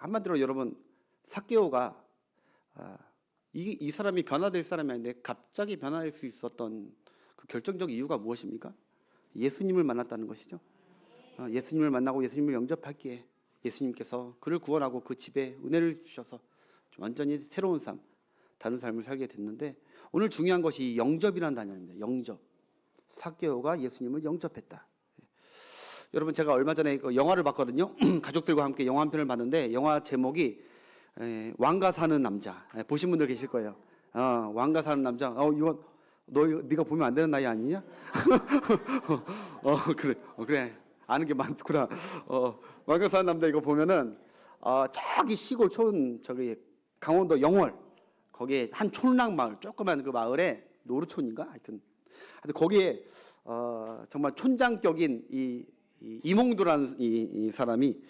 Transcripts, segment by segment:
한마디로 여러분 삭개오가 이 사람이 변화될 사람이 아닌데 갑자기 변화될 수 있었던 그 결정적 이유가 무엇입니까? 예수님을 만났다는 것이죠. 예수님을 만나고 예수님을 영접했기에 예수님께서 그를 구원하고 그 집에 은혜를 주셔서 완전히 새로운 삶, 다른 삶을 살게 됐는데, 오늘 중요한 것이 이 영접이라는 단어입니다. 영접. 삭개오가 예수님을 영접했다. 여러분, 제가 얼마 전에 그 영화를 봤거든요. 가족들과 함께 영화 한 편을 봤는데, 영화 제목이 왕가 사는 남자. 보신 분들 계실 거예요. 왕가 사는 남자. 이거 네가 보면 안 되는 나이 아니냐? 그래. 아는 게 많구나. 왕가 사는 남자 이거 보면은 저기 시골 저기 강원도 영월 거기에 한 촌락 마을, 조그만 그 마을에 노루촌인가 하여튼 거기에 정말 촌장격인 이몽도라는 이 사람이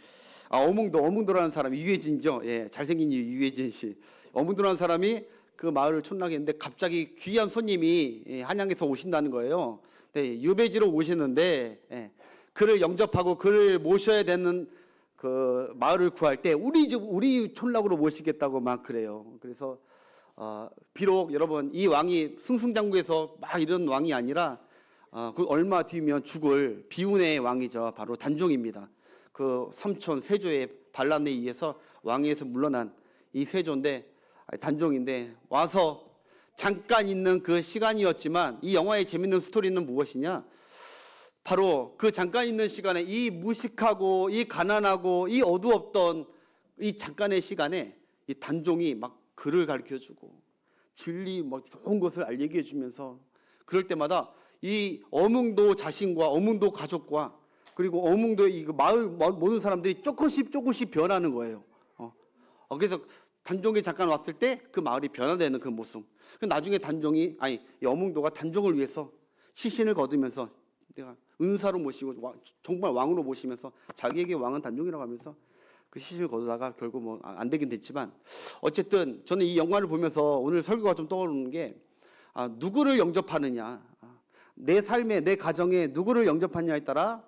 어몽도라는 사람이 유해진이죠. 예, 잘생긴 유해진 씨. 어몽도라는 사람이 그 마을을 촌락에 있는데 갑자기 귀한 손님이 한양에서 오신다는 거예요. 네, 유배지로 오시는데 그를 영접하고 그를 모셔야 되는 그 마을을 구할 때 우리 촌락으로 모시겠다고 막 그래요. 그래서 비록 여러분 이 왕이 승승장구해서 막 이런 왕이 아니라 그 얼마 뒤면 죽을 비운의 왕이죠. 바로 단종입니다. 그 삼촌 세조의 반란에 의해서 왕위에서 물러난 이 세조인데 단종인데 와서 잠깐 있는 그 시간이었지만 이 영화의 재밌는 스토리는 무엇이냐? 바로 그 잠깐 있는 시간에 이 무식하고 이 가난하고 이 어두웠던 이 잠깐의 시간에 이 단종이 막 글을 가르쳐주고 진리 막 좋은 것을 얘기해 주면서 그럴 때마다 이 어몽도 자신과 어몽도 가족과 그리고 어몽도의 이 마을 모든 사람들이 조금씩 변하는 거예요. 그래서 단종이 잠깐 왔을 때 그 마을이 변화되는 그 모습. 나중에 어몽도가 단종을 위해서 시신을 거두면서 내가 은사로 모시고 정말 왕으로 모시면서 자기에게 왕은 단종이라고 하면서 그 시신을 거두다가 결국 뭐 안 되긴 됐지만 어쨌든 저는 이 영화를 보면서 오늘 설교가 좀 떠오르는 게 누구를 영접하느냐, 내 삶에 내 가정에 누구를 영접하느냐에 따라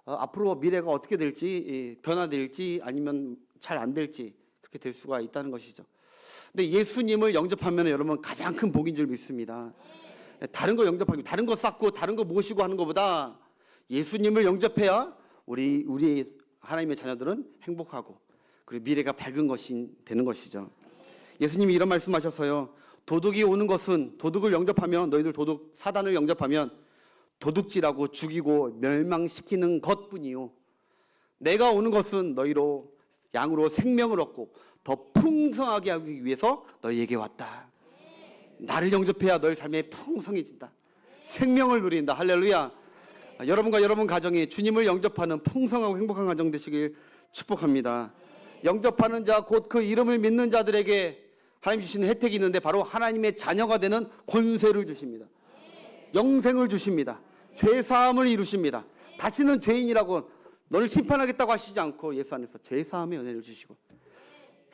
앞으로 미래가 어떻게 될지 변화될지 아니면 잘 안 될지 그렇게 될 수가 있다는 것이죠. 근데 예수님을 영접하면 여러분 가장 큰 복인 줄 믿습니다. 다른 거 영접하고 다른 거 쌓고 다른 거 모시고 하는 것보다 예수님을 영접해야 우리 하나님의 자녀들은 행복하고 그리고 미래가 밝은 것이 되는 것이죠. 예수님이 이런 말씀하셨어요. 도둑이 오는 것은 도둑을 영접하면 너희들 사단을 영접하면 도둑질하고 죽이고 멸망시키는 것뿐이요 내가 오는 것은 너희로 양으로 생명을 얻고 더 풍성하게 하기 위해서 너희에게 왔다. 나를 영접해야 너희 삶이 풍성해진다. 생명을 누린다. 할렐루야. 여러분과 여러분 가정이 주님을 영접하는 풍성하고 행복한 가정 되시길 축복합니다. 영접하는 자 곧 그 이름을 믿는 자들에게 하나님 주시는 혜택이 있는데 바로 하나님의 자녀가 되는 권세를 주십니다. 영생을 주십니다. 죄사함을 이루십니다. 다시는 죄인이라고 너를 심판하겠다고 하시지 않고 예수 안에서 죄사함의 은혜를 주시고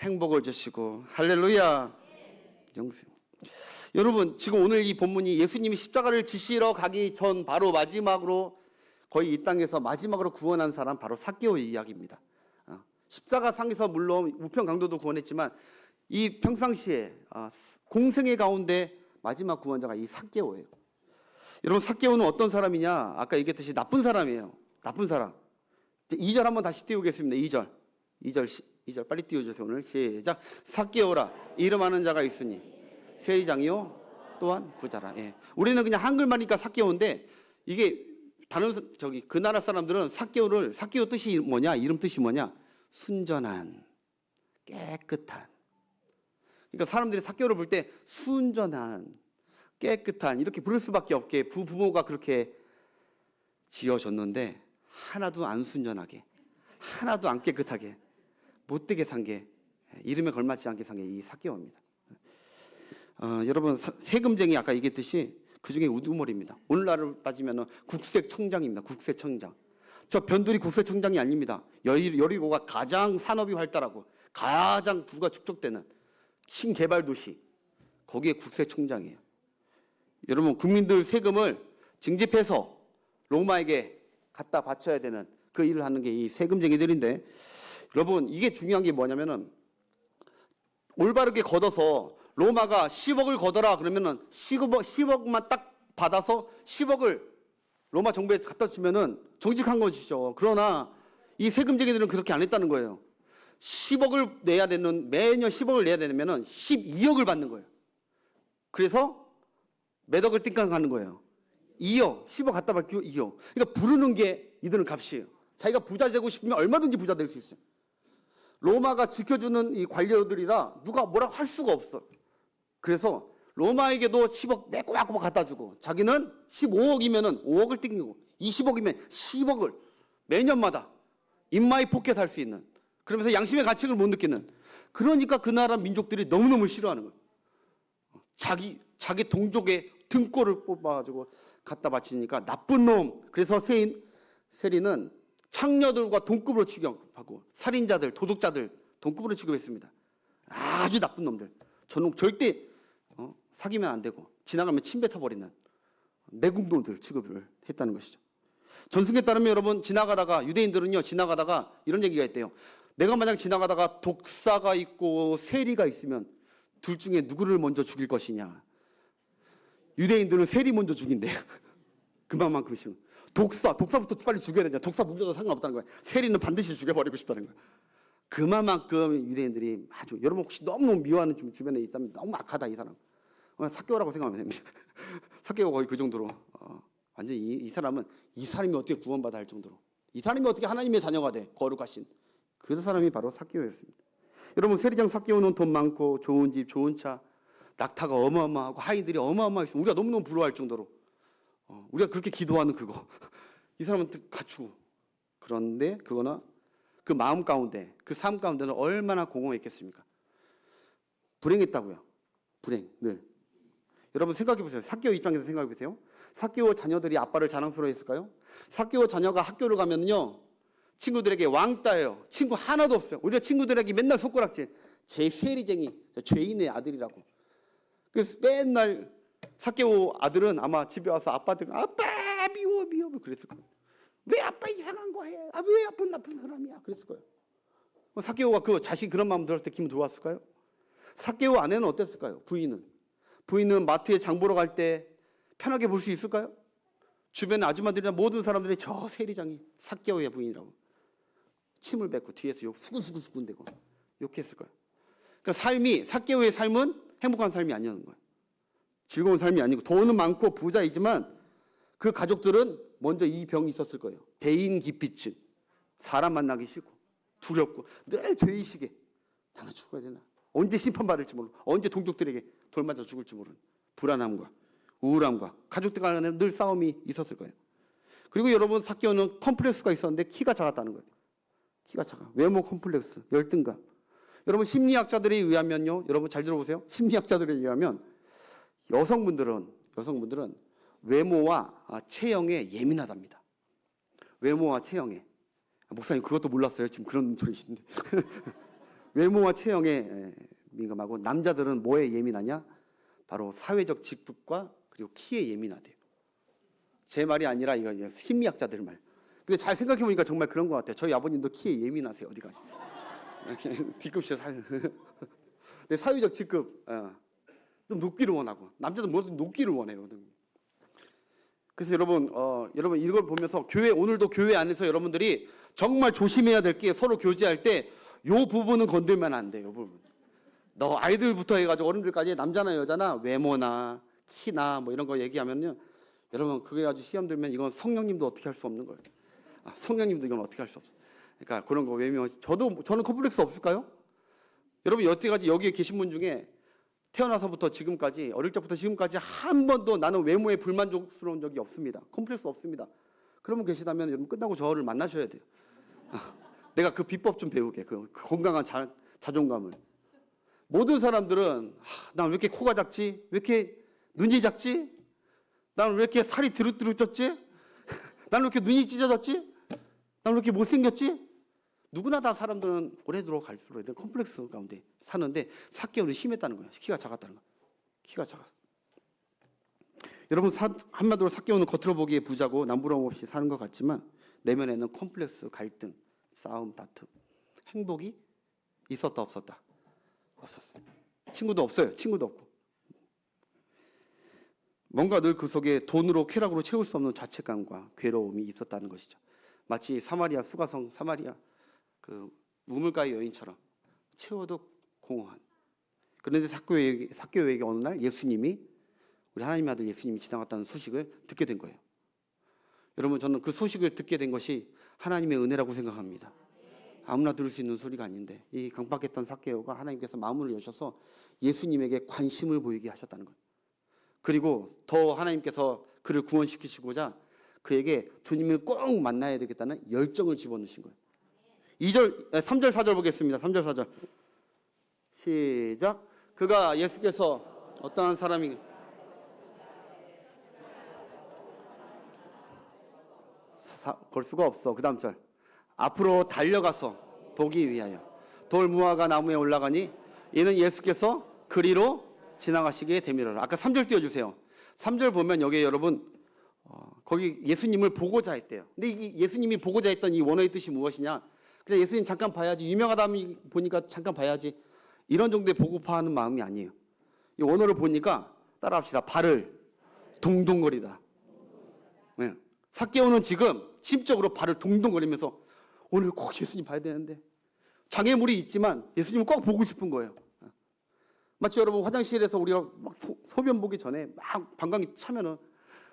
행복을 주시고 할렐루야. 영생. 여러분 지금 오늘 이 본문이 예수님이 십자가를 지시러 가기 전 바로 마지막으로 거의 이 땅에서 마지막으로 구원한 사람 바로 삭개오의 이야기입니다. 십자가 상에서 물론 우편 강도도 구원했지만 이 평상시에 공생의 가운데 마지막 구원자가 이 삭개오예요. 여러분 삭개오는 어떤 사람이냐? 아까 얘기했듯이 나쁜 사람이에요. 나쁜 사람. 2절 한번 다시 띄우겠습니다. 2절 빨리 띄워주세요. 오늘 시작. 삭개오라 이름하는 자가 있으니 세리장이요 또한 부자라. 예. 우리는 그냥 한글만이니까 삭개오인데 이게 그 나라 사람들은 삭개오 뜻이 뭐냐? 이름 뜻이 뭐냐? 순전한, 깨끗한. 그러니까 사람들이 삭개오를 볼 때 순전한, 깨끗한 이렇게 부를 수밖에 없게 부모가 그렇게 지어줬는데 하나도 안 순전하게, 하나도 안 깨끗하게, 못되게 산 게 이름에 걸맞지 않게 산 게 이 삭개오입니다. 여러분 세금쟁이 아까 얘기했듯이 그중에 우두머리입니다. 오늘날로 따지면 국세청장입니다. 국세청장. 저 변두리 국세청장이 아닙니다. 여리고가 가장 산업이 활달하고 가장 부가 축적되는 신개발 도시 거기에 국세청장이에요. 여러분 국민들 세금을 증집해서 로마에게 갖다 바쳐야 되는 그 일을 하는 게 이 세금쟁이들인데 여러분 이게 중요한 게 뭐냐면은 올바르게 걷어서 로마가 10억을 걷어라 그러면은 10억만 딱 받아서 10억을 로마 정부에 갖다 주면은 정직한 것이죠. 그러나 이 세금쟁이들은 그렇게 안 했다는 거예요. 10억을 내야 되는, 매년 10억을 내야 되면은 12억을 받는 거예요. 그래서 몇 억을 띵깡하는 거예요. 2억, 10억 갖다 받기로 2억. 그러니까 부르는 게 이들은 값이에요. 자기가 부자 되고 싶으면 얼마든지 부자 될 수 있어요. 로마가 지켜주는 이 관료들이라 누가 뭐라고 할 수가 없어. 그래서 로마에게도 10억 매꼬매꼬 갖다 주고 자기는 15억이면은 5억을 띵기고 20억이면 10억을 매년마다 인마이 포켓 할 수 있는, 그러면서 양심의 가책을 못 느끼는, 그러니까 그 나라 민족들이 너무너무 싫어하는 거예요. 자기 동족의 등골을 뽑아가지고 갖다 바치니까 나쁜 놈. 그래서 세리는 창녀들과 동급으로 취급하고 살인자들, 도둑자들 동급으로 취급했습니다. 아주 나쁜 놈들. 저는 절대 사귀면 안 되고 지나가면 침 뱉어버리는 내국노들 취급을 했다는 것이죠. 전승에 따르면 여러분 지나가다가 유대인들은요 지나가다가 이런 얘기가 있대요. 내가 만약 지나가다가 독사가 있고 세리가 있으면 둘 중에 누구를 먼저 죽일 것이냐. 유대인들은 세리 먼저 죽인대요. 그만큼 싫어. 독사부터 빨리 죽여야 되냐. 독사 물려도 상관없다는 거야. 세리는 반드시 죽여버리고 싶다는 거야. 그만큼 유대인들이 아주, 여러분 혹시 너무너무 미워하는 주변에 있다면 너무 악하다 이 사람. 삭개오라고 생각하면 됩니다. 삭개오 거의 그 정도로 완전 이 사람은 이 사람이 어떻게 구원받아 할 정도로, 이 사람이 어떻게 하나님의 자녀가 돼 거룩하신 그 사람이 바로 삭개오였습니다. 여러분 세리장 삭개오는 돈 많고 좋은 집 좋은 차 낙타가 어마어마하고 하인들이 어마어마했어. 우리가 너무너무 부러워할 정도로 우리가 그렇게 기도하는 그거 이 사람은 갖추고, 그런데 그거나 그 마음 가운데 그 삶 가운데는 얼마나 공허했겠습니까? 불행했다고요. 불행 늘. 여러분 생각해 보세요. 삭개오 입장에서 생각해 보세요. 삭개오 자녀들이 아빠를 자랑스러워했을까요? 삭개오 자녀가 학교를 가면요 친구들에게 왕따예요. 친구 하나도 없어요. 오히려 친구들에게 맨날 손가락질. 제 세리쟁이, 죄인의 아들이라고. 그래서 맨날 삭개오 아들은 아마 집에 와서 아빠한테 아빠 미워 그랬을 거예요. 왜 아빠 이상한 거 해? 왜 아빠 나쁜 사람이야? 그랬을 거예요. 삭개오가 그 자신 그런 마음 들었을 때 기분 좋았을까요? 삭개오 아내는 어땠을까요? 부인은 마트에 장 보러 갈 때 편하게 볼 수 있을까요? 주변의 아줌마들이나 모든 사람들이 저 세리장이 삭개오의 부인이라고 침을 뱉고 뒤에서 수근수근 대고 욕했을 거예요. 그러니까 삭개오의 삶은 행복한 삶이 아니었는 거예요. 즐거운 삶이 아니고 돈은 많고 부자이지만 그 가족들은 먼저 이 병이 있었을 거예요. 대인기피증. 사람 만나기 싫고 두렵고 늘 죄의식에 나는 죽어야 되나? 언제 심판받을지 모르고 언제 동족들에게 돌 맞아 죽을지 모르는 불안함과 우울함과 가족들 간에 늘 싸움이 있었을 거예요. 그리고 여러분 삭개오는 컴플렉스가 있었는데 키가 작았다는 거예요. 키가 작아. 외모 컴플렉스, 열등감. 여러분 심리학자들에 의하면요. 여러분 잘 들어보세요. 심리학자들에 의하면 여성분들은 외모와 체형에 예민하답니다. 외모와 체형에. 목사님 그것도 몰랐어요. 지금 그런 소리신데. 외모와 체형에 민감하고 남자들은 뭐에 예민하냐? 바로 사회적 직급과 그리고 키에 예민하대요. 제 말이 아니라 이거 심리학자들 말. 근데 잘 생각해 보니까 정말 그런 것 같아요. 저희 아버님도 키에 예민하세요. 어디 가시? D급씩 근데 사회적 직급 좀 높기를 원하고 남자도 뭐든 높기를 원해요. 그래서 여러분 이걸 보면서 오늘도 교회 안에서 여러분들이 정말 조심해야 될 게 서로 교제할 때 요 부분은 건들면 안 돼요. 요 부분. 너 아이들부터 해가지고 어른들까지 남자나 여자나 외모나 키나 뭐 이런 거 얘기하면요. 여러분 그게 아주 시험 들면 이건 성령님도 어떻게 할 수 없는 거예요. 성령님도 이건 어떻게 할 수 없어요. 그러니까 그런 거 외모. 저는 컴플렉스 없을까요? 여러분 여태까지 여기에 계신 분 중에 태어나서부터 지금까지 어릴 때부터 지금까지 한 번도 나는 외모에 불만족스러운 적이 없습니다. 컴플렉스 없습니다. 그러면 계시다면 여러분 끝나고 저를 만나셔야 돼요. 내가 그 비법 좀 배우게. 그 건강한 자존감을. 모든 사람들은 난 왜 이렇게 코가 작지? 왜 이렇게 눈이 작지? 난 왜 이렇게 살이 드륵드륵 쪘지? 난 왜 이렇게 눈이 찢어졌지? 난 왜 이렇게 못생겼지? 누구나 다 사람들은 오래도록 갈수록 이런 컴플렉스 가운데 사는데 삭개오는 심했다는 거예요. 키가 작았다는 거예요. 키가 작았어. 여러분 한마디로 삭개오는 겉으로 보기에 부자고 남부러움 없이 사는 것 같지만 내면에는 컴플렉스, 갈등, 싸움, 다툼, 행복이 있었다 없었다? 없었어요. 친구도 없어요. 친구도 없고. 뭔가 늘 그 속에 돈으로 쾌락으로 채울 수 없는 자책감과 괴로움이 있었다는 것이죠. 마치 사마리아 수가성 사마리아 그 우물가의 여인처럼 채워도 공허한. 그런데 삭개오에게 어느 날 예수님이 우리 하나님의 아들 예수님이 지나갔다는 소식을 듣게 된 거예요. 여러분 저는 그 소식을 듣게 된 것이 하나님의 은혜라고 생각합니다. 아무나 들을 수 있는 소리가 아닌데 이 강박했던 삭개오가 하나님께서 마음을 여셔서 예수님에게 관심을 보이게 하셨다는 거예요. 그리고 더 하나님께서 그를 구원시키시고자 그에게 주님을 꼭 만나야 되겠다는 열정을 집어넣으신 거예요. 3절 4절 보겠습니다. 3절 4절 시작. 그가 예수께서 어떠한 사람이 걸 수가 없어. 그 다음 절 앞으로 달려가서 보기 위하여 돌 무화과 나무에 올라가니 이는 예수께서 그리로 지나가시게 되밀어라. 아까 3절 띄워주세요. 3절 보면 여기 여러분 거기 예수님을 보고자 했대요. 근데 이 예수님이 보고자 했던 이 원어의 뜻이 무엇이냐? 그냥 예수님 잠깐 봐야지, 유명하다면 보니까 잠깐 봐야지, 이런 정도의 보고파하는 마음이 아니에요. 이 원어를 보니까 따라합시다. 발을 동동거리다. 네. 삭개오는 지금 심적으로 발을 동동거리면서 오늘 꼭 예수님 봐야 되는데 장애물이 있지만 예수님을 꼭 보고 싶은 거예요. 마치 여러분 화장실에서 우리가 막 소변 보기 전에 막 방광이 차면은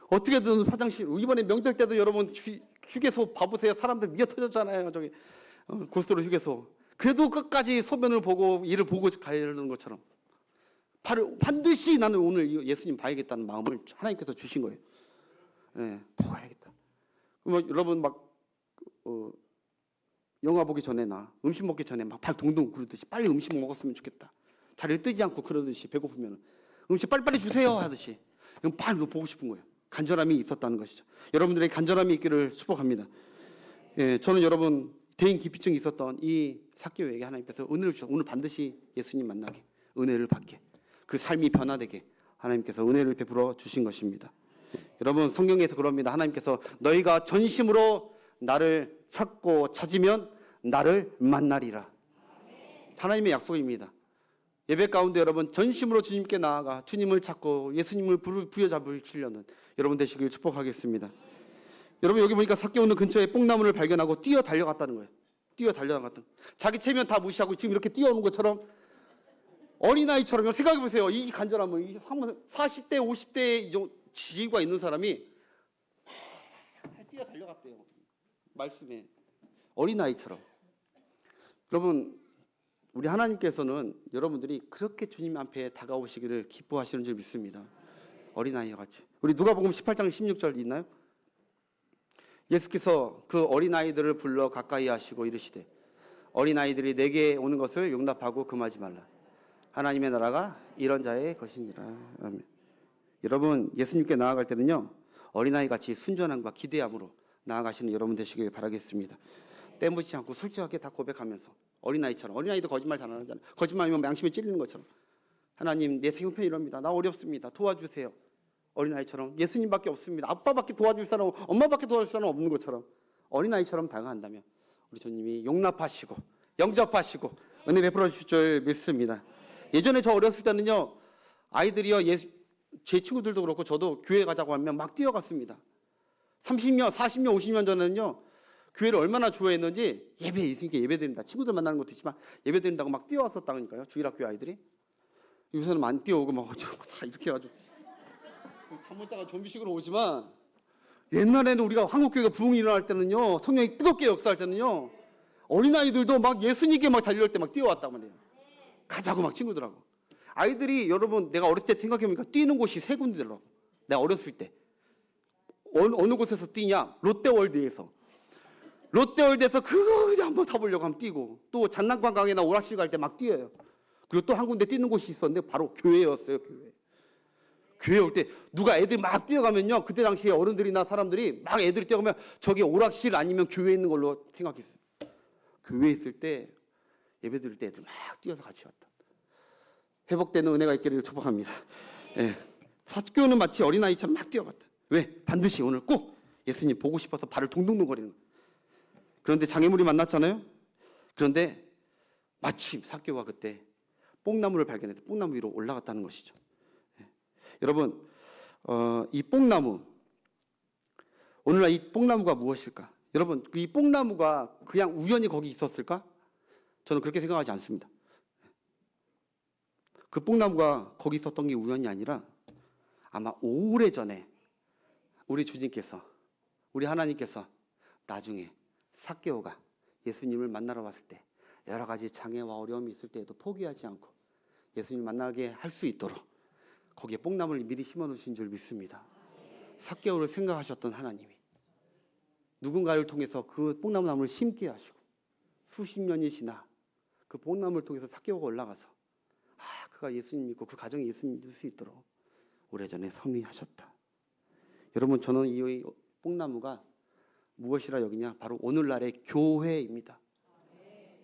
어떻게든 화장실, 이번에 명절 때도 여러분 휴게소 봐보세요. 사람들 미어 터졌잖아요. 저기 고속도로 휴게소. 그래도 끝까지 소변을 보고 이를 보고 가려는 것처럼 반드시 나는 오늘 예수님 봐야겠다는 마음을 하나님께서 주신 거예요. 예, 봐야겠다. 여러분 막 영화 보기 전에나 음식 먹기 전에 막 발 동동 구르듯이 빨리 음식 먹었으면 좋겠다. 자리를 뜨지 않고 그러듯이 배고프면 음식 빨리빨리 주세요 하듯이 빨리 보고 싶은 거예요. 간절함이 있었다는 것이죠. 여러분들의 간절함이 있기를 축복합니다. 예, 저는 여러분 대인 기피증이 있었던 이 삭개오에게 하나님께서 은혜를 주셔서 오늘 반드시 예수님 만나게, 은혜를 받게, 그 삶이 변화되게 하나님께서 은혜를 베풀어 주신 것입니다. 여러분 성경에서 그럽니다. 하나님께서 너희가 전심으로 나를 찾고 찾으면 나를 만나리라. 하나님의 약속입니다. 예배 가운데 여러분 전심으로 주님께 나아가 주님을 찾고 예수님을 부여잡으시려는 여러분 되시길 축복하겠습니다. 여러분 여기 보니까 삭개오는 근처에 뽕나무를 발견하고 뛰어 달려갔다는 거예요. 뛰어 달려갔다. 자기 체면 다 무시하고 지금 이렇게 뛰어오는 것처럼 어린아이처럼 생각해 보세요. 이 간절함은 40대 50대 지위가 있는 사람이 뛰어 달려갔대요. 말씀에 어린아이처럼. 여러분 우리 하나님께서는 여러분들이 그렇게 주님 앞에 다가오시기를 기뻐하시는 줄 믿습니다. 어린아이와 같이. 우리 누가복음 18장 16절 있나요? 예수께서 그 어린아이들을 불러 가까이 하시고 이르시되 어린아이들이 내게 오는 것을 용납하고 금하지 말라. 하나님의 나라가 이런 자의 것이니라. 아멘. 여러분 예수님께 나아갈 때는요 어린아이같이 순전함과 기대함으로 나아가시는 여러분 되시길 바라겠습니다. 떼묻지 않고 솔직하게 다 고백하면서 어린아이처럼. 어린아이도 거짓말 잘 안 하잖아요. 거짓말이면 양심에 찔리는 것처럼. 하나님 내 생명편 이럽니다. 나 어렵습니다. 도와주세요. 어린아이처럼. 예수님밖에 없습니다. 아빠밖에 도와줄 사람, 엄마밖에 도와줄 사람 없는 것처럼 어린아이처럼 다가간다면 우리 주님이 용납하시고 영접하시고 은혜 베풀어 주실 줄 믿습니다. 예전에 저 어렸을 때는요 아이들이요 제 친구들도 그렇고 저도 교회 가자고 하면 막 뛰어갔습니다. 30년, 40년, 50년 전에는요 교회를 얼마나 좋아했는지 예배 있으니까 예배 드린다. 친구들 만나는 것도 있지만 예배 드린다고 막 뛰어왔었다니까요. 주일학교 아이들이. 요새는 안 뛰어오고 막 다 이렇게 해가지고 잠 못 자가 좀비식으로 오지만 옛날에는 우리가 한국교회가 부흥이 일어날 때는요 성령이 뜨겁게 역사할 때는요 어린아이들도 막 예수님께 막 달려올 때 막 뛰어왔단 말이에요. 가자고 막 친구들하고. 아이들이 여러분 내가 어릴 때 생각해보니까 뛰는 곳이 세 군데더라고. 내가 어렸을 때 어느 곳에서 뛰냐? 롯데월드에서 그거 그냥 한번 타보려고 하면 뛰고, 또 장난관광이나 오락실 갈 때 막 뛰어요. 그리고 또 한 군데 뛰는 곳이 있었는데 바로 교회였어요. 교회 올 때 누가 애들 막 뛰어가면요 그때 당시에 어른들이나 사람들이 막 애들이 뛰어가면 저게 오락실 아니면 교회에 있는 걸로 생각했어요. 교회에 있을 때 예배 드릴 때 애들 막 뛰어서 같이 왔다. 회복되는 은혜가 있기를 축복합니다. 예. 삭개오는 마치 어린아이처럼 막 뛰어갔다. 왜? 반드시 오늘 꼭 예수님 보고 싶어서 발을 동동동거리는 거예요. 그런데 장애물이 만났잖아요. 그런데 마침 삭개오가 그때 뽕나무를 발견해서 뽕나무 위로 올라갔다는 것이죠. 여러분, 이 뽕나무, 오늘날 이 뽕나무가 무엇일까? 여러분, 이 뽕나무가 그냥 우연히 거기 있었을까? 저는 그렇게 생각하지 않습니다. 그 뽕나무가 거기 있었던 게 우연이 아니라 아마 오래전에 우리 주님께서, 우리 하나님께서 나중에 삭개오가 예수님을 만나러 왔을 때 여러 가지 장애와 어려움이 있을 때에도 포기하지 않고 예수님 만나게 할 수 있도록 거기에 뽕나무를 미리 심어놓으신 줄 믿습니다. 삭개오를 생각하셨던 하나님이 누군가를 통해서 그 뽕나무를 심게 하시고 수십 년이 지나 그 뽕나무를 통해서 삭개오가 올라가서 그가 예수님 믿고 그 가정에 예수님 믿을 수 있도록 오래전에 섭리하셨다. 여러분, 저는 이 뽕나무가 무엇이라 여기냐? 바로 오늘날의 교회입니다.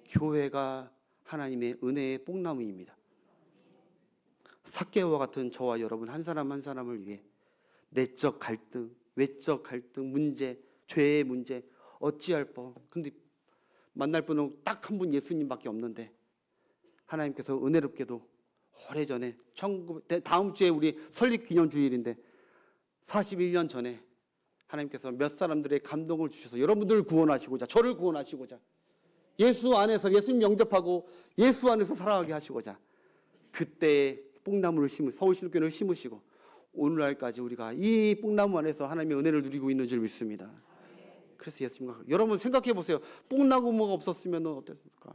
교회가 하나님의 은혜의 뽕나무입니다. 삭개오와 같은 저와 여러분 한 사람 한 사람을 위해 내적 갈등, 외적 갈등, 문제, 죄의 문제, 어찌할 뻔. 근데 만날 분은 딱 한 분 예수님밖에 없는데 하나님께서 은혜롭게도 오래전에 다음 주에 우리 설립 기념 주일인데 41년 전에 하나님께서 몇 사람들의 감동을 주셔서 여러분들을 구원하시고자, 저를 구원하시고자, 예수 안에서 예수님 영접하고 예수 안에서 살아가게 하시고자 그때 뽕나무를 서울신교회를 심으시고 오늘날까지 우리가 이 뽕나무 안에서 하나님의 은혜를 누리고 있는 줄 믿습니다. 그래서 예수님과 여러분 생각해 보세요. 뽕나무가 없었으면 어땠을까?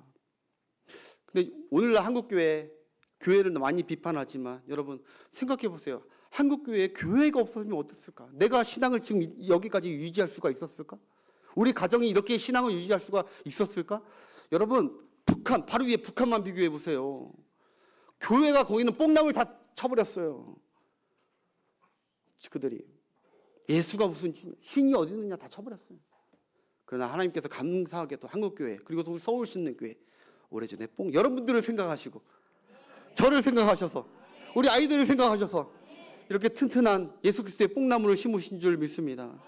근데 오늘날 한국교회 교회를 많이 비판하지만 여러분 생각해 보세요. 한국교회에 교회가 없었으면 어땠을까? 내가 신앙을 지금 여기까지 유지할 수가 있었을까? 우리 가정이 이렇게 신앙을 유지할 수가 있었을까? 여러분, 북한, 바로 위에 북한만 비교해 보세요. 교회가 거기는 뽕나무를 다 쳐버렸어요. 그들이 예수가 무슨 신이 어디 있느냐 다 쳐버렸어요. 그러나 하나님께서 감사하게도 한국교회 그리고 또 서울신능교회 오래전에 여러분들을 생각하시고 저를 생각하셔서 우리 아이들을 생각하셔서 이렇게 튼튼한 예수 그리스도의 뽕나무를 심으신 줄 믿습니다.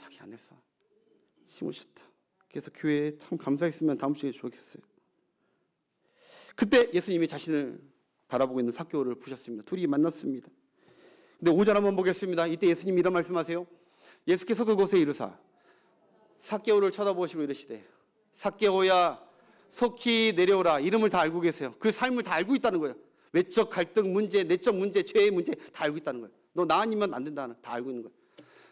여기 안에서 심으셨다. 그래서 교회에 참 감사했으면 다음 주에 좋겠어요. 그때 예수님이 자신을 바라보고 있는 삭개오를 보셨습니다. 둘이 만났습니다. 근데 5절 한번 보겠습니다. 이때 예수님이 이런 말씀하세요. 예수께서 그곳에 이르사 삭개오를 쳐다보시고 이르시되 삭개오야 속히 내려오라. 이름을 다 알고 계세요. 그 삶을 다 알고 있다는 거예요. 외적 갈등 문제, 내적 문제, 죄의 문제 다 알고 있다는 거예요. 너 나 아니면 안 된다는 다 알고 있는 거예요.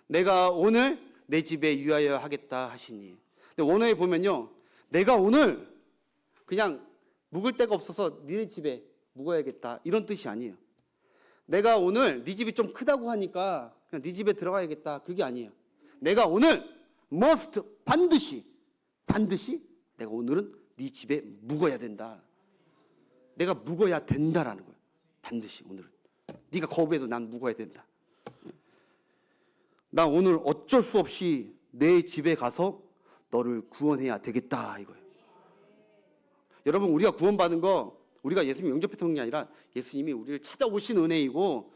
내가 오늘 내 집에 유하여 하겠다 하시니. 근데 원어에 보면요. 내가 오늘 그냥 묵을 데가 없어서 니네 집에 묵어야겠다 이런 뜻이 아니에요. 내가 오늘 네 집이 좀 크다고 하니까 그냥 네 집에 들어가야겠다 그게 아니에요. 내가 오늘 must 반드시 내가 오늘은 네 집에 묵어야 된다. 내가 묵어야 된다라는 거예요. 반드시 오늘은. 네가 거부해도 난 묵어야 된다. 나 오늘 어쩔 수 없이 내 집에 가서 너를 구원해야 되겠다 이거예요. 여러분 우리가 구원받은 거 우리가 예수님 영접했던 게 아니라 예수님이 우리를 찾아오신 은혜이고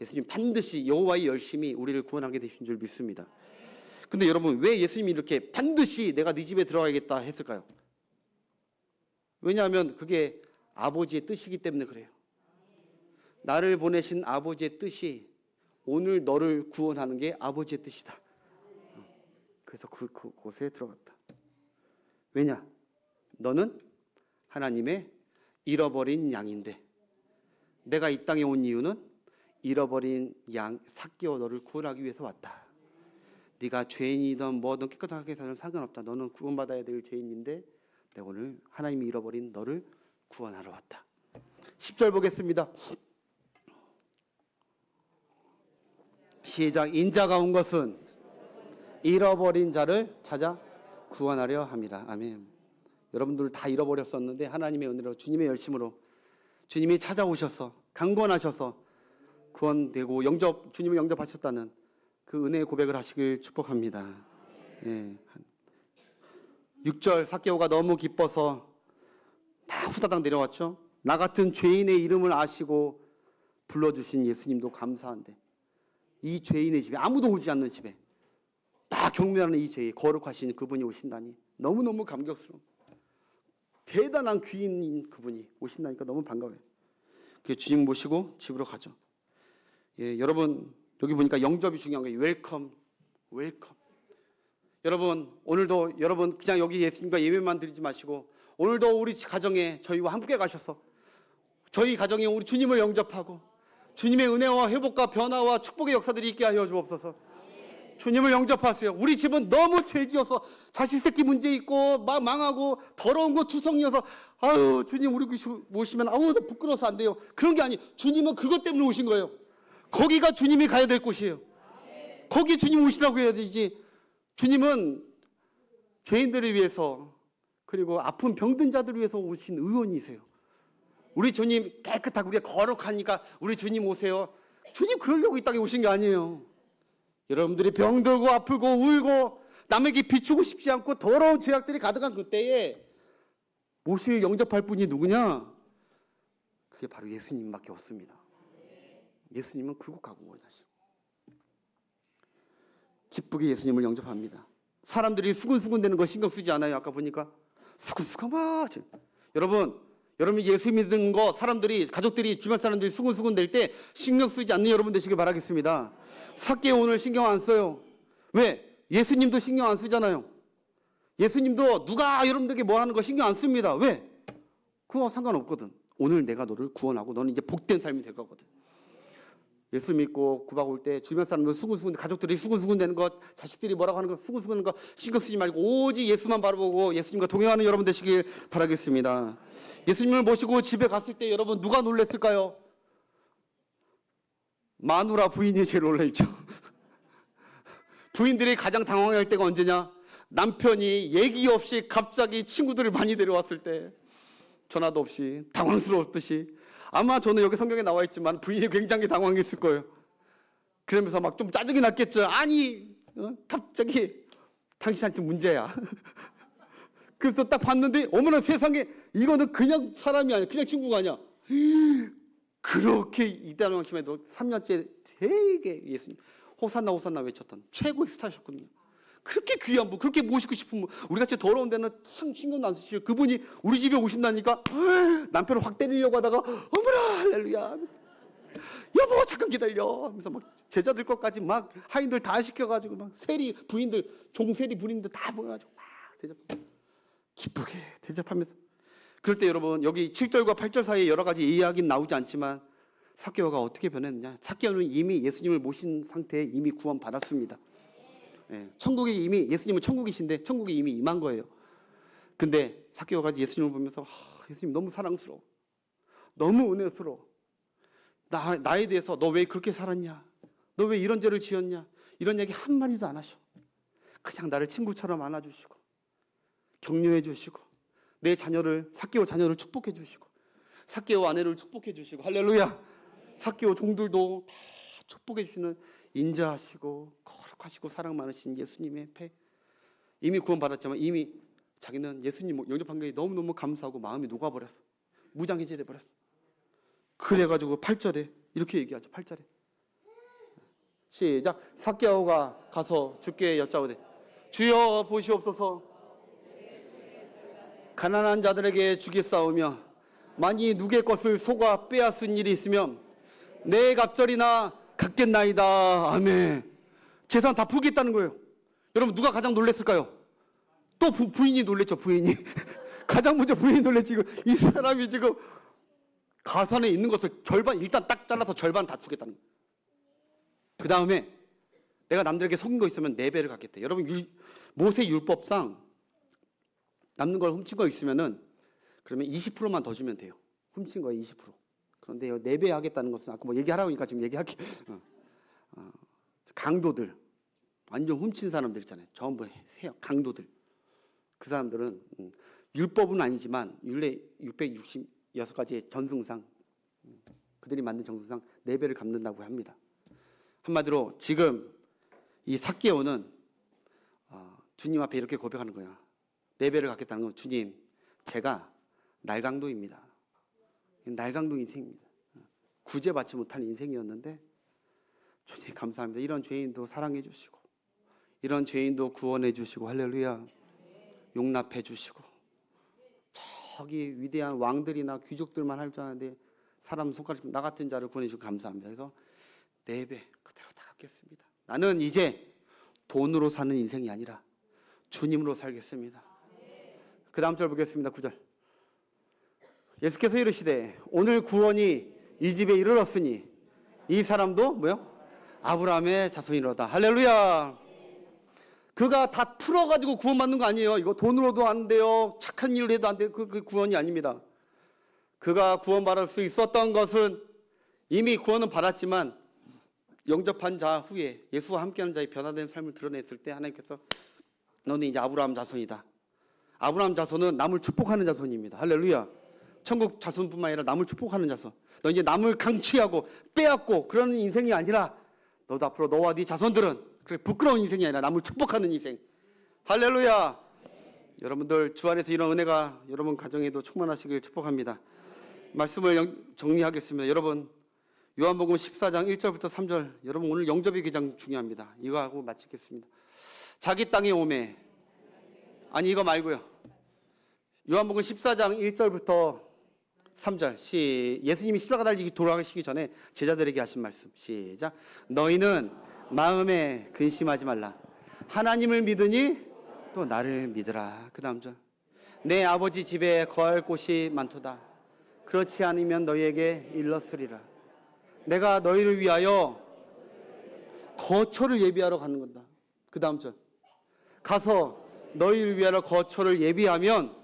예수님 반드시 여호와의 열심히 우리를 구원하게 되신 줄 믿습니다. 근데 여러분 왜 예수님이 이렇게 반드시 내가 네 집에 들어가야겠다 했을까요? 왜냐하면 그게 아버지의 뜻이기 때문에 그래요. 나를 보내신 아버지의 뜻이 오늘 너를 구원하는 게 아버지의 뜻이다. 그래서 그곳에 들어갔다. 왜냐? 너는 하나님의 잃어버린 양인데 내가 이 땅에 온 이유는 잃어버린 양 삭개오 너를 구원하기 위해서 왔다. 네가 죄인이든 뭐든 깨끗하게 살면 상관없다. 너는 구원받아야 될 죄인인데 내가 오늘 하나님이 잃어버린 너를 구원하러 왔다. 10절 보겠습니다. 시작. 인자가 온 것은 잃어버린 자를 찾아 구원하려 함이라. 아멘. 여러분들 다 잃어버렸었는데 하나님의 은혜로 주님의 열심으로 주님이 찾아오셔서 강권하셔서 구원되고 주님을 영접하셨다는 그 은혜의 고백을 하시길 축복합니다. 예. 6절 삭개오가 너무 기뻐서 막 후다닥 내려왔죠. 나 같은 죄인의 이름을 아시고 불러주신 예수님도 감사한데 이 죄인의 집에 아무도 오지 않는 집에 다 경멸하는 이 죄에 거룩하신 그분이 오신다니 너무너무 감격스러워. 대단한 귀인인 그분이 오신다니까 너무 반가워요. 그 주님 모시고 집으로 가죠. 예, 여러분 여기 보니까 영접이 중요한 거예요. 웰컴, 웰컴. 여러분 오늘도 여러분 그냥 여기 예수님과 예배만 드리지 마시고 오늘도 우리 가정에 저희와 함께 가셔서 저희 가정에 우리 주님을 영접하고 주님의 은혜와 회복과 변화와 축복의 역사들이 있게 하여 주옵소서. 주님을 영접하세요. 우리 집은 너무 죄지어서 자식 새끼 문제 있고 막 망하고 더러운 거 투성이어서 아유 주님 우리 모시면 아우 나 부끄러워서 안 돼요. 그런 게 아니. 주님은 그것 때문에 오신 거예요. 거기가 주님이 가야 될 곳이에요. 거기 주님 오시라고 해야 되지. 주님은 죄인들을 위해서 그리고 아픈 병든 자들을 위해서 오신 의원이세요. 우리 주님 깨끗하고 우리가 거룩하니까 우리 주님 오세요. 주님 그러려고 이 땅에 오신 게 아니에요. 여러분들이 병들고 아프고 울고 남에게 비추고 싶지 않고 더러운 죄악들이 가득한 그때에 모실 영접할 분이 누구냐? 그게 바로 예수님밖에 없습니다. 예수님은 굴곡 가고 원하시고 기쁘게 예수님을 영접합니다. 사람들이 수근수근 되는 거 신경 쓰지 않아요. 아까 보니까 수근수근 막 여러분 예수 믿는 거 사람들이 가족들이 주변 사람들이 수근수근 될 때 신경 쓰지 않는 여러분 되시길 바라겠습니다. 삭개오 오늘 신경 안 써요. 왜? 예수님도 신경 안 쓰잖아요. 예수님도 누가 여러분들에게 뭐 하는 거 신경 안 씁니다. 왜? 그거 상관없거든. 오늘 내가 너를 구원하고 너는 이제 복된 삶이 될 거거든. 예수 믿고 구박 올 때 주변 사람들 수근수근 가족들이 수근수근 되는 것 자식들이 뭐라고 하는 거 수근수근 하는 거 신경 쓰지 말고 오직 예수만 바라보고 예수님과 동행하는 여러분 되시길 바라겠습니다. 예수님을 모시고 집에 갔을 때 여러분 누가 놀랬을까요? 마누라 부인이 제일 놀라있죠. 부인들이 가장 당황할 때가 언제냐? 남편이 얘기 없이 갑자기 친구들을 많이 데려왔을 때 전화도 없이 당황스러웠듯이 아마 저는 여기 성경에 나와 있지만 부인이 굉장히 당황했을 거예요. 그러면서 막 좀 짜증이 났겠죠. 아니 갑자기 당신한테 문제야. 그래서 딱 봤는데 어머나 세상에 이거는 그냥 사람이 아니야. 그냥 친구가 아니야. 그렇게 이단왕심에도 3년째 되게 예수님 호산나 호산나 외쳤던 최고의 스타셨거든요. 그렇게 귀한 분, 그렇게 모시고 싶은 분, 우리같이 더러운 데는 신경도 안 쓰시고 그분이 우리 집에 오신다니까 남편을 확 때리려고 하다가 어머나 할렐루야 여보 잠깐 기다려 하면서 막 제자들 것까지 막 하인들 다 시켜가지고 막 세리 부인들 종세리 부인들 다 모여가지고 막 대접하면서 기쁘게 대접하면서 그럴 때 여러분 여기 7절과 8절 사이에 여러 가지 이야기는 나오지 않지만 삭개오가 어떻게 변했느냐? 삭개오는 이미 예수님을 모신 상태에 이미 구원 받았습니다. 예, 천국에 이미 예수님은 천국이신데 천국에 이미 임한 거예요. 근데 삭개오가 예수님을 보면서 예수님 너무 사랑스러워, 너무 은혜스러워. 나에 대해서 너 왜 그렇게 살았냐? 너 왜 이런 죄를 지었냐? 이런 얘기 한 마디도 안 하셔. 그냥 나를 친구처럼 안아주시고 격려해 주시고 내 자녀를 삭개오 자녀를 축복해 주시고 삭개오 아내를 축복해 주시고 할렐루야. 삭개오 종들도 다 축복해 주시는 인자하시고 거룩하시고 사랑 많으신 예수님의 배 이미 구원받았지만 이미 자기는 예수님 영접한 게 너무너무 감사하고 마음이 녹아버렸어. 무장해제돼 버렸어. 그래가지고 8절에 이렇게 얘기하죠. 8절에 시작. 삭개오가 가서 주께 여짜오되 주여 보시옵소서. 가난한 자들에게 주겠사오며 만일 누구의 것을 속아 빼앗은 일이 있으면 내 갑절이나 갖겠나이다. 아멘. 재산 다 풀겠다는 거예요. 여러분 누가 가장 놀랬을까요? 또 부인이 놀랬죠. 부인이 가장 먼저 부인이 놀랬지. 이 사람이 지금 가산에 있는 것을 절반 일단 딱 잘라서 절반 다 주겠다는 거예요. 그 다음에 내가 남들에게 속인 거 있으면 4배를 갚겠대. 여러분 모세 율법상 남는 걸 훔친 거 있으면은 그러면 20%만 더 주면 돼요. 훔친 거에 20%. 그런데 4배 하겠다는 것은 아까 뭐 얘기하라고 하니까 지금 얘기할게. 강도들, 완전 훔친 사람들 있잖아요. 전부 강도들. 그 사람들은 율법은 아니지만 율례 666가지의 전승상 그들이 만든 정승상 4배를 갚는다고 합니다. 한마디로 지금 이 삭개오는 주님 앞에 이렇게 고백하는 거야. 4배를 갚겠다는 건 주님 제가 날강도입니다. 날강도 인생입니다. 구제받지 못할 인생이었는데 주님 감사합니다. 이런 죄인도 사랑해 주시고 이런 죄인도 구원해 주시고 할렐루야 용납해 주시고 저기 위대한 왕들이나 귀족들만 할 줄 아는데 사람 손가락 나 같은 자를 구원해 주시고 감사합니다. 그래서 4배 그대로 다 갚겠습니다. 나는 이제 돈으로 사는 인생이 아니라 주님으로 살겠습니다. 그 다음 절 보겠습니다. 9절. 예수께서 이르시되 오늘 구원이 이 집에 이르렀으니 이 사람도 뭐요? 아브라함의 자손이로다. 할렐루야. 그가 다 풀어가지고 구원받는 거 아니에요. 이거 돈으로도 안 돼요. 착한 일을 해도 안 돼요. 그 구원이 아닙니다. 그가 구원받을 수 있었던 것은 이미 구원은 받았지만 영접한 자 후에 예수와 함께하는 자의 변화된 삶을 드러냈을 때 하나님께서 너는 이제 아브라함 자손이다. 아브라함 자손은 남을 축복하는 자손입니다. 할렐루야. 천국 자손뿐만 아니라 남을 축복하는 자손. 너 이제 남을 강취하고 빼앗고 그런 인생이 아니라 너도 앞으로 너와 네 자손들은 그래 부끄러운 인생이 아니라 남을 축복하는 인생. 할렐루야. 여러분들 주 안에서 이런 은혜가 여러분 가정에도 충만하시길 축복합니다. 말씀을 정리하겠습니다. 여러분 요한복음 14장 1절부터 3절. 여러분 오늘 영접이 가장 중요합니다. 이거 하고 마치겠습니다. 자기 땅에 오매. 아니 이거 말고요. 요한복음 14장 1절부터 3절. 예수님이 십자가 달리기 돌아가시기 전에 제자들에게 하신 말씀. 시작. 너희는 마음에 근심하지 말라. 하나님을 믿으니 또 나를 믿으라. 그 다음 절. 내 아버지 집에 거할 곳이 많도다. 그렇지 않으면 너희에게 일렀으리라. 내가 너희를 위하여 거처를 예비하러 가는 건다. 그 다음 절. 가서 너희를 위하여 거처를 예비하면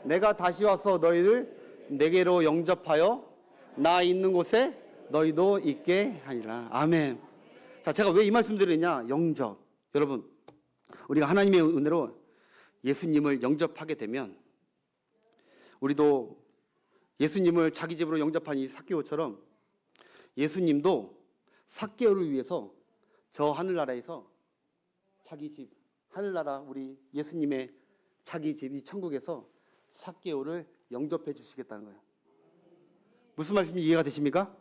내가 다시 와서 너희를 내게로 영접하여 나 있는 곳에 너희도 있게 하리라. 아멘. 자, 제가 왜 이 말씀 드리냐? 영접. 여러분, 우리가 하나님의 은혜로 예수님을 영접하게 되면 우리도 예수님을 자기 집으로 영접한 이 삭개오처럼 예수님도 삭개오를 위해서 저 하늘나라에서 자기 집, 하늘나라 우리 예수님의 자기 집 이 천국에서 삭개오를 영접해 주시겠다는 거예요. 무슨 말씀인지 이해가 되십니까?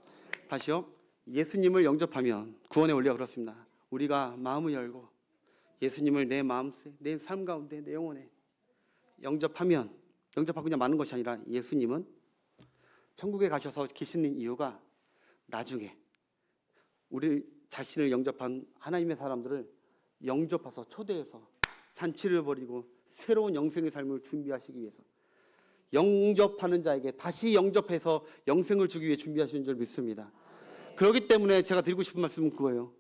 다시요. 예수님을 영접하면 구원의 원리가 그렇습니다. 우리가 마음을 열고 예수님을 내 마음속에, 내 삶 가운데, 내 영혼에 영접하면 영접하고 그냥 마는 것이 아니라 예수님은 천국에 가셔서 계시는 이유가 나중에 우리 자신을 영접한 하나님의 사람들을 영접해서 초대해서 잔치를 벌이고 새로운 영생의 삶을 준비하시기 위해서 영접하는 자에게 다시 영접해서 영생을 주기 위해 준비하시는 줄 믿습니다. 그렇기 때문에 제가 드리고 싶은 말씀은 그거예요.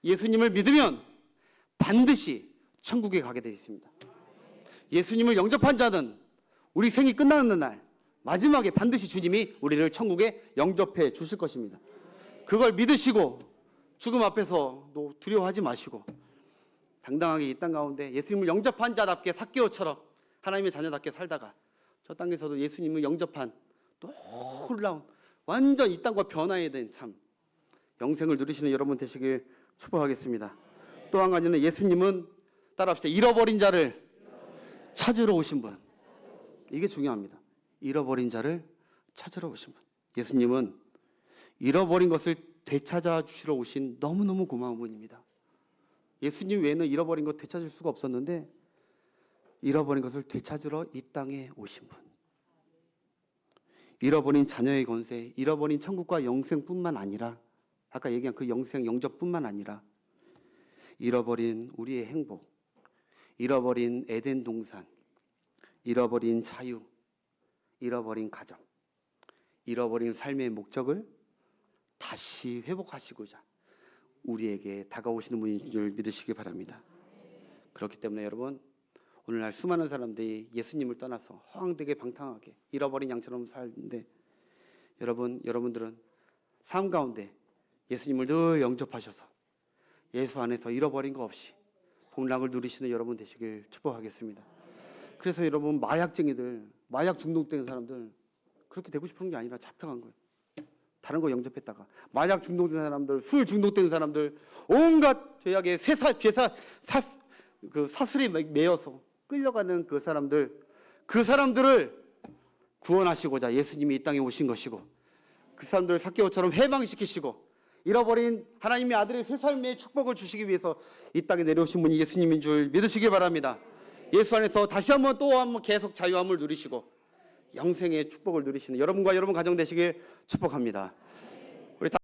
예수님을 믿으면 반드시 천국에 가게 되어 있습니다. 예수님을 영접한 자는 우리 생이 끝나는 날 마지막에 반드시 주님이 우리를 천국에 영접해 주실 것입니다. 그걸 믿으시고 죽음 앞에서도 두려워하지 마시고 당당하게 이 땅 가운데 예수님을 영접한 자답게 삭개오처럼 하나님의 자녀답게 살다가 저 땅에서도 예수님을 영접한 놀라운 완전 이 땅과 변화에 된 삶 영생을 누리시는 여러분 되시길 축복하겠습니다. 또 한 가지는 예수님은 따라합시다. 잃어버린 자를 찾으러 오신 분. 이게 중요합니다. 잃어버린 자를 찾으러 오신 분. 예수님은 잃어버린 것을 되찾아 주시러 오신 너무너무 고마운 분입니다. 예수님 외에는 잃어버린 것 되찾을 수가 없었는데 잃어버린 것을 되찾으러 이 땅에 오신 분. 잃어버린 자녀의 권세, 잃어버린 천국과 영생뿐만 아니라 아까 얘기한 그 영생, 영접뿐만 아니라 잃어버린 우리의 행복, 잃어버린 에덴 동산, 잃어버린 자유, 잃어버린 가정, 잃어버린 삶의 목적을 다시 회복하시고자 우리에게 다가오시는 분인 줄 믿으시기 바랍니다. 그렇기 때문에 여러분 오늘날 수많은 사람들이 예수님을 떠나서 허황되게 방탕하게 잃어버린 양처럼 살는데 여러분들은 삶 가운데 예수님을 늘 영접하셔서 예수 안에서 잃어버린 거 없이 복락을 누리시는 여러분 되시길 축복하겠습니다. 그래서 여러분 마약쟁이들, 마약 중독된 사람들 그렇게 되고 싶은 게 아니라 잡혀간 거예요. 다른 거 영접했다가 마약 중독된 사람들, 술 중독된 사람들, 온갖 죄악의 사슬에 매여서 끌려가는 그 사람들을 구원하시고자 예수님이 이 땅에 오신 것이고 그 사람들을 삭개오처럼 해방시키시고 잃어버린 하나님의 아들의 새 삶의 축복을 주시기 위해서 이 땅에 내려오신 분이 예수님인 줄 믿으시기 바랍니다. 예수 안에서 다시 한번 또 한번 계속 자유함을 누리시고 영생의 축복을 누리시는 여러분과 여러분 가정 되시길 축복합니다.